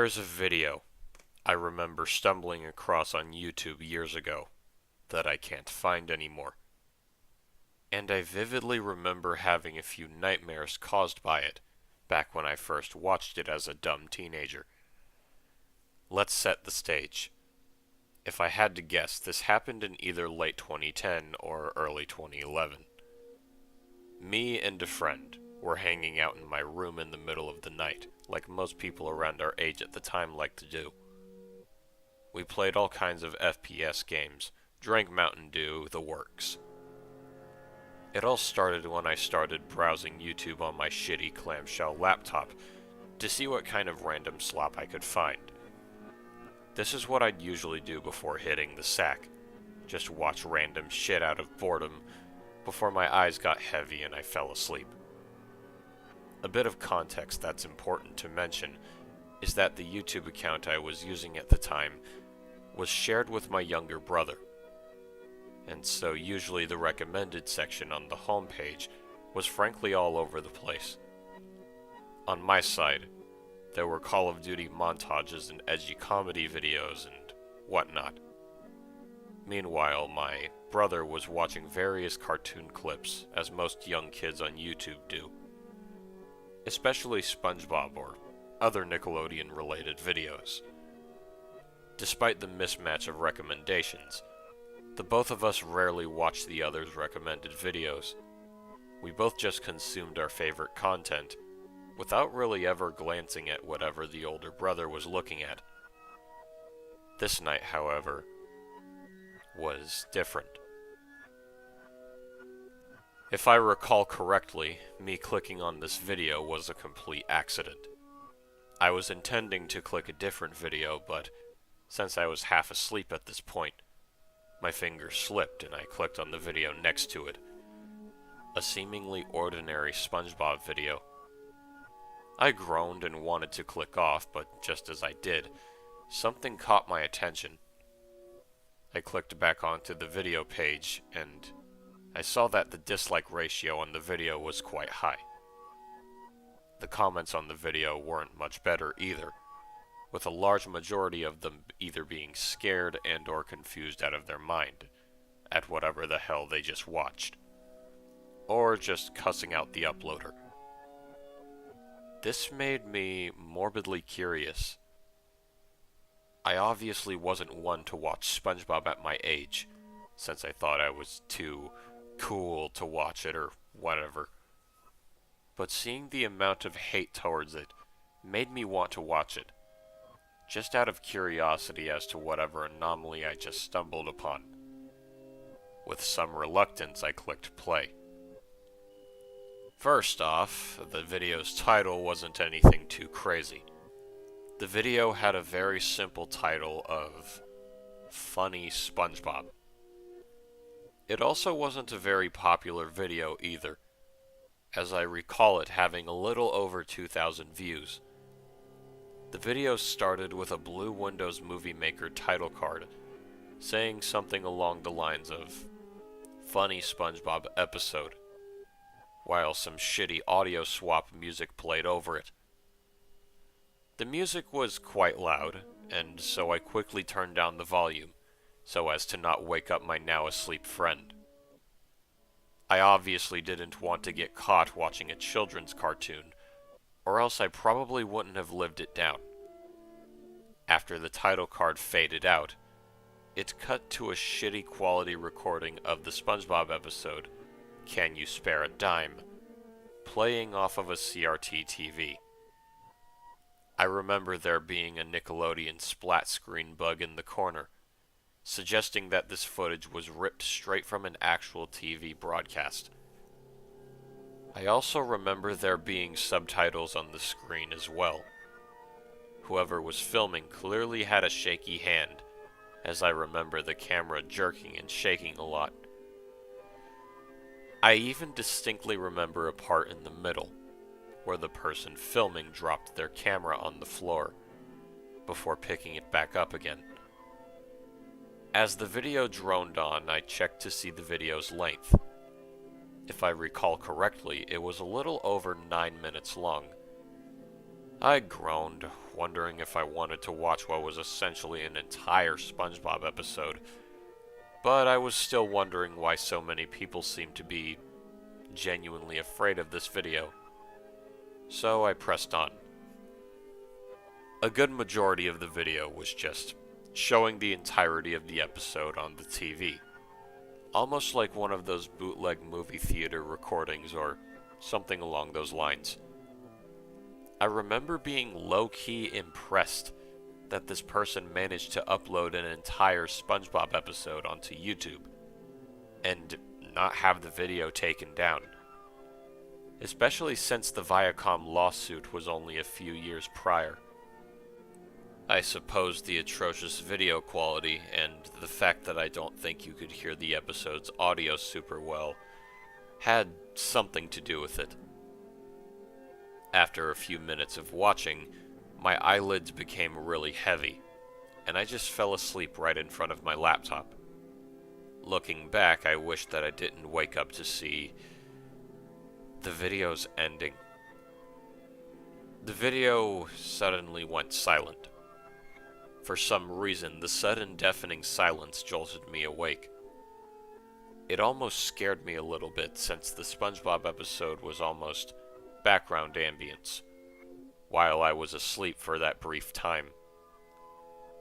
There's a video I remember stumbling across on YouTube years ago that I can't find anymore. And I vividly remember having a few nightmares caused by it back when I first watched it as a dumb teenager. Let's set the stage. If I had to guess, this happened in either late 2010 or early 2011. Me and a friend were hanging out in my room in the middle of the night, like most people around our age at the time liked to do. We played all kinds of FPS games, drank Mountain Dew, the works. It all started when I started browsing YouTube on my shitty clamshell laptop to see what kind of random slop I could find. This is what I'd usually do before hitting the sack. Just watch random shit out of boredom before my eyes got heavy and I fell asleep. A bit of context that's important to mention is that the YouTube account I was using at the time was shared with my younger brother, and so usually the recommended section on the homepage was frankly all over the place. On my side, there were Call of Duty montages and edgy comedy videos and whatnot. Meanwhile, my brother was watching various cartoon clips, as most young kids on YouTube do, especially Spongebob or other Nickelodeon-related videos. Despite the mismatch of recommendations, the both of us rarely watched the other's recommended videos. We both just consumed our favorite content, without really ever glancing at whatever the older brother was looking at. This night, however, was different. If I recall correctly, me clicking on this video was a complete accident. I was intending to click a different video, but since I was half asleep at this point, my finger slipped and I clicked on the video next to it. A seemingly ordinary Spongebob video. I groaned and wanted to click off, but just as I did, something caught my attention. I clicked back onto the video page, and I saw that the dislike ratio on the video was quite high. The comments on the video weren't much better either, with a large majority of them either being scared and or confused out of their mind at whatever the hell they just watched, or just cussing out the uploader. This made me morbidly curious. I obviously wasn't one to watch SpongeBob at my age, since I thought I was too cool to watch it or whatever. But seeing the amount of hate towards it made me want to watch it, just out of curiosity as to whatever anomaly I just stumbled upon. With some reluctance, I clicked play. First off, the video's title wasn't anything too crazy. The video had a very simple title of Funny SpongeBob. It also wasn't a very popular video either, as I recall it having a little over 2,000 views. The video started with a blue Windows Movie Maker title card, saying something along the lines of Funny SpongeBob episode, while some shitty audio swap music played over it. The music was quite loud, and so I quickly turned down the volume, so as to not wake up my now asleep friend. I obviously didn't want to get caught watching a children's cartoon, or else I probably wouldn't have lived it down. After the title card faded out, it cut to a shitty quality recording of the SpongeBob episode, Can You Spare a Dime?, playing off of a CRT TV. I remember there being a Nickelodeon splat screen bug in the corner, suggesting that this footage was ripped straight from an actual TV broadcast. I also remember there being subtitles on the screen as well. Whoever was filming clearly had a shaky hand, as I remember the camera jerking and shaking a lot. I even distinctly remember a part in the middle, where the person filming dropped their camera on the floor, before picking it back up again. As the video droned on, I checked to see the video's length. If I recall correctly, it was a little over 9 minutes long. I groaned, wondering if I wanted to watch what was essentially an entire Spongebob episode, but I was still wondering why so many people seemed to be genuinely afraid of this video. So I pressed on. A good majority of the video was just showing the entirety of the episode on the TV, almost like one of those bootleg movie theater recordings or something along those lines. I remember being low-key impressed that this person managed to upload an entire SpongeBob episode onto YouTube and not have the video taken down, especially since the Viacom lawsuit was only a few years prior. I suppose the atrocious video quality and the fact that I don't think you could hear the episode's audio super well had something to do with it. After a few minutes of watching, my eyelids became really heavy, and I just fell asleep right in front of my laptop. Looking back, I wish that I didn't wake up to see the video's ending. The video suddenly went silent. For some reason, the sudden deafening silence jolted me awake. It almost scared me a little bit since the SpongeBob episode was almost background ambience, while I was asleep for that brief time.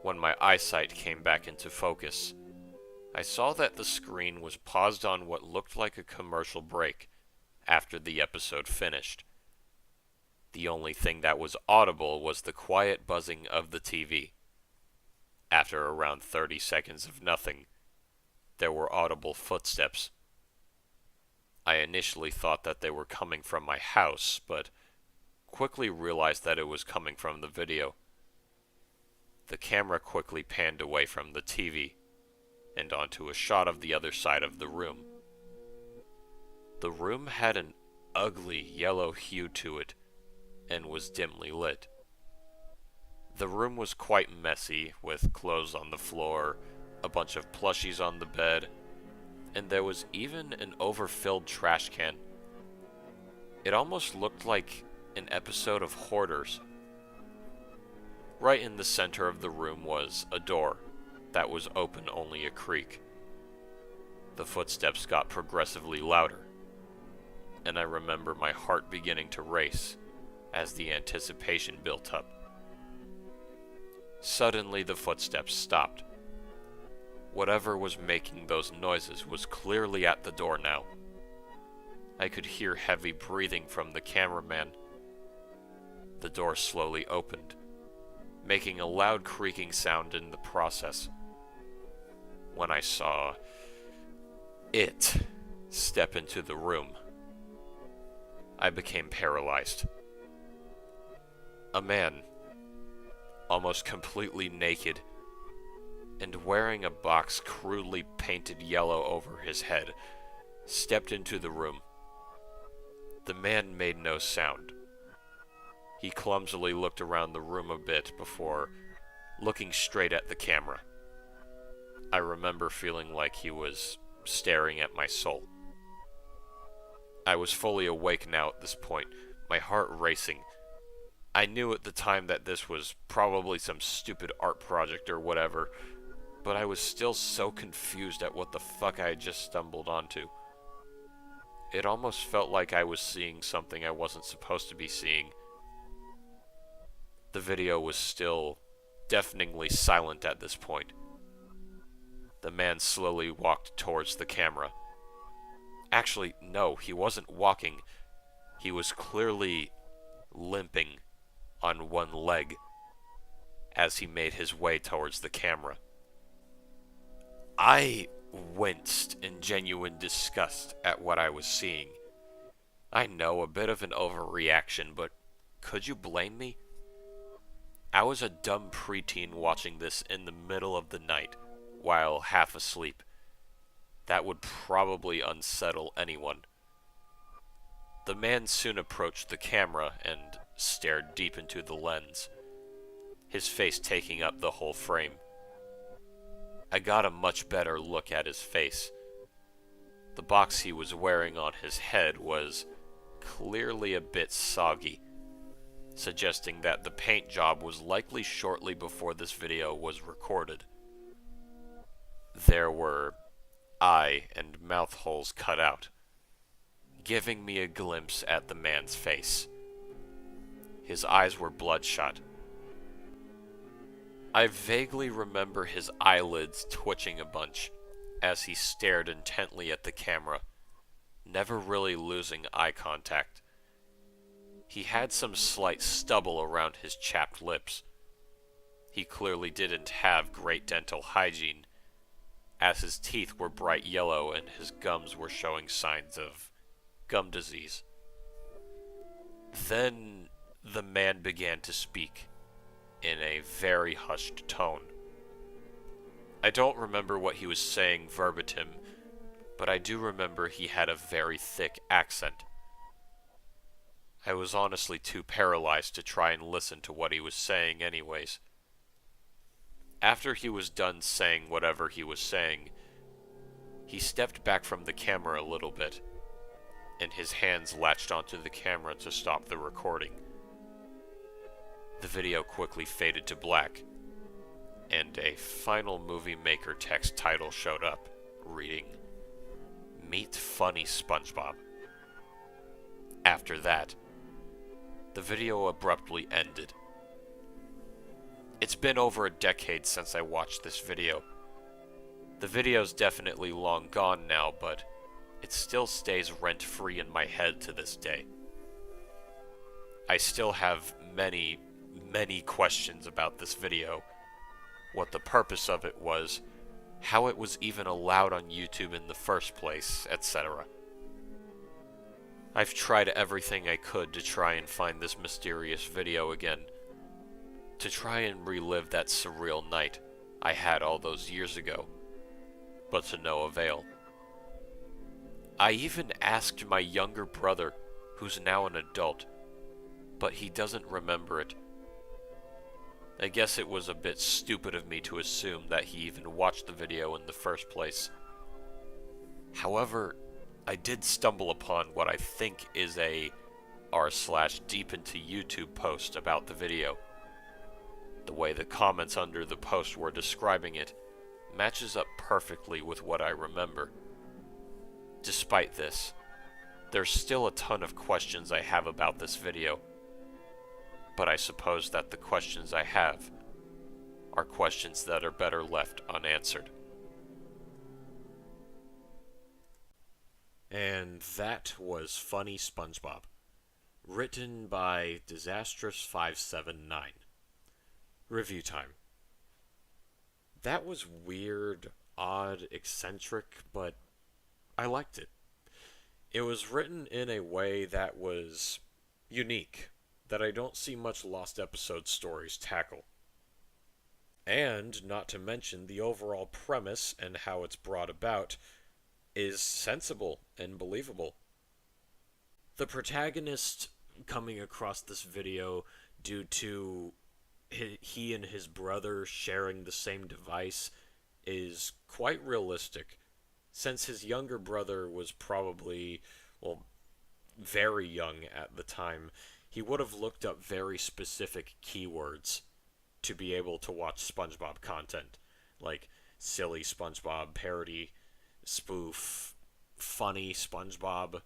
When my eyesight came back into focus, I saw that the screen was paused on what looked like a commercial break after the episode finished. The only thing that was audible was the quiet buzzing of the TV. After around 30 seconds of nothing, there were audible footsteps. I initially thought that they were coming from my house, but quickly realized that it was coming from the video. The camera quickly panned away from the TV and onto a shot of the other side of the room. The room had an ugly yellow hue to it and was dimly lit. The room was quite messy, with clothes on the floor, a bunch of plushies on the bed, and there was even an overfilled trash can. It almost looked like an episode of Hoarders. Right in the center of the room was a door that was open only a creak. The footsteps got progressively louder, and I remember my heart beginning to race as the anticipation built up. Suddenly the footsteps stopped. Whatever was making those noises was clearly at the door now. I could hear heavy breathing from the cameraman. The door slowly opened, making a loud creaking sound in the process. When I saw it step into the room, I became paralyzed. A man, almost completely naked, and wearing a box crudely painted yellow over his head, stepped into the room. The man made no sound. He clumsily looked around the room a bit before looking straight at the camera. I remember feeling like he was staring at my soul. I was fully awake now at this point, my heart racing. I knew at the time that this was probably some stupid art project or whatever, but I was still so confused at what the fuck I had just stumbled onto. It almost felt like I was seeing something I wasn't supposed to be seeing. The video was still deafeningly silent at this point. The man slowly walked towards the camera. Actually, no, he wasn't walking. He was clearly limping on one leg as he made his way towards the camera. I winced in genuine disgust at what I was seeing. I know, a bit of an overreaction, but could you blame me? I was a dumb preteen watching this in the middle of the night, while half asleep. That would probably unsettle anyone. The man soon approached the camera and stared deep into the lens, his face taking up the whole frame. I got a much better look at his face. The box he was wearing on his head was clearly a bit soggy, suggesting that the paint job was likely shortly before this video was recorded. There were eye and mouth holes cut out, giving me a glimpse at the man's face. His eyes were bloodshot. I vaguely remember his eyelids twitching a bunch as he stared intently at the camera, never really losing eye contact. He had some slight stubble around his chapped lips. He clearly didn't have great dental hygiene, as his teeth were bright yellow and his gums were showing signs of gum disease. Then the man began to speak in a very hushed tone. I don't remember what he was saying verbatim, but I do remember he had a very thick accent. I was honestly too paralyzed to try and listen to what he was saying anyways. After he was done saying whatever he was saying, he stepped back from the camera a little bit, and his hands latched onto the camera to stop the recording. The video quickly faded to black, and a final movie maker text title showed up, reading, "Meet Funny Spongebob." After that, the video abruptly ended. It's been over a decade since I watched this video. The video's definitely long gone now, but it still stays rent-free in my head to this day. I still have many questions about this video, what the purpose of it was, how it was even allowed on YouTube in the first place, etc. I've tried everything I could to try and find this mysterious video again, to try and relive that surreal night I had all those years ago, but to no avail. I even asked my younger brother, who's now an adult, but he doesn't remember it. I guess it was a bit stupid of me to assume that he even watched the video in the first place. However, I did stumble upon what I think is a r/deep into YouTube post about the video. The way the comments under the post were describing it matches up perfectly with what I remember. Despite this, there's still a ton of questions I have about this video, but I suppose that the questions I have are questions that are better left unanswered. And that was Funny Spongebob, written by Disastrous579. Review time. That was weird, odd, eccentric, but I liked it. It was written in a way that was unique, that I don't see much Lost Episode stories tackle. And, not to mention, the overall premise and how it's brought about is sensible and believable. The protagonist coming across this video due to he and his brother sharing the same device is quite realistic, since his younger brother was probably, well, very young at the time. He would have looked up very specific keywords to be able to watch SpongeBob content, like silly SpongeBob, parody, spoof, funny SpongeBob,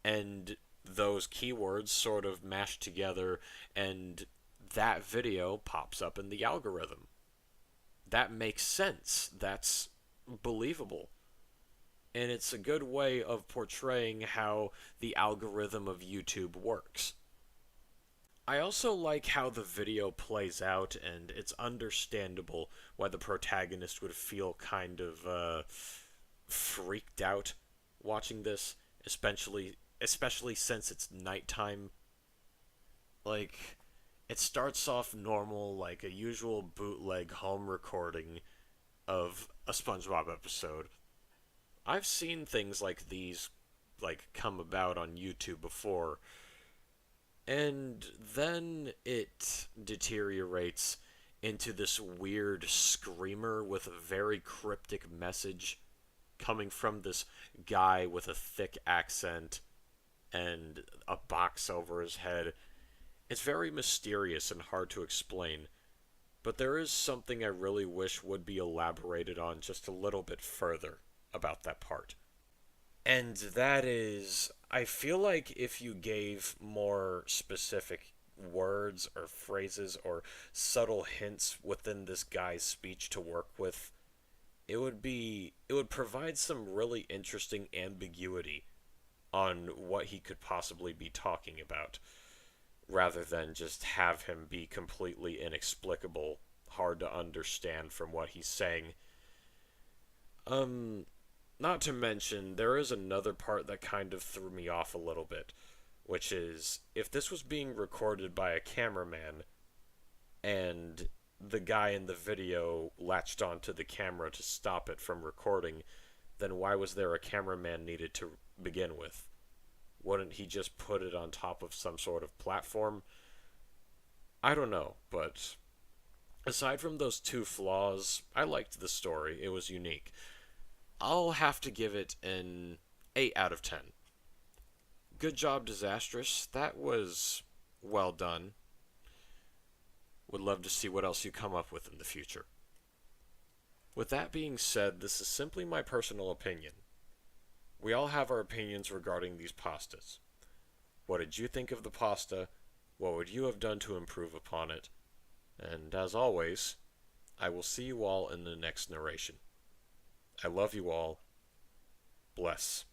and those keywords sort of mashed together, and that video pops up in the algorithm. That makes sense. That's believable. And it's a good way of portraying how the algorithm of YouTube works. I also like how the video plays out, and it's understandable why the protagonist would feel kind of freaked out watching this, especially since it's nighttime. Like, it starts off normal, like a usual bootleg home recording of a SpongeBob episode. I've seen things like these, like, come about on YouTube before, and then it deteriorates into this weird screamer with a very cryptic message coming from this guy with a thick accent and a box over his head. It's very mysterious and hard to explain, but there is something I really wish would be elaborated on just a little bit further about that part. And that is, I feel like if you gave more specific words or phrases or subtle hints within this guy's speech to work with, it would provide some really interesting ambiguity on what he could possibly be talking about, rather than just have him be completely inexplicable, hard to understand from what he's saying. Um, Not to mention, there is another part that kind of threw me off a little bit, which is if this was being recorded by a cameraman and the guy in the video latched onto the camera to stop it from recording, then why was there a cameraman needed to begin with? Wouldn't he just put it on top of some sort of platform? I don't know, but aside from those two flaws, I liked the story. It was unique. I'll have to give it an 8 out of 10. Good job, Disastrous. That was well done. Would love to see what else you come up with in the future. With that being said, this is simply my personal opinion. We all have our opinions regarding these pastas. What did you think of the pasta? What would you have done to improve upon it? And as always, I will see you all in the next narration. I love you all. Bless.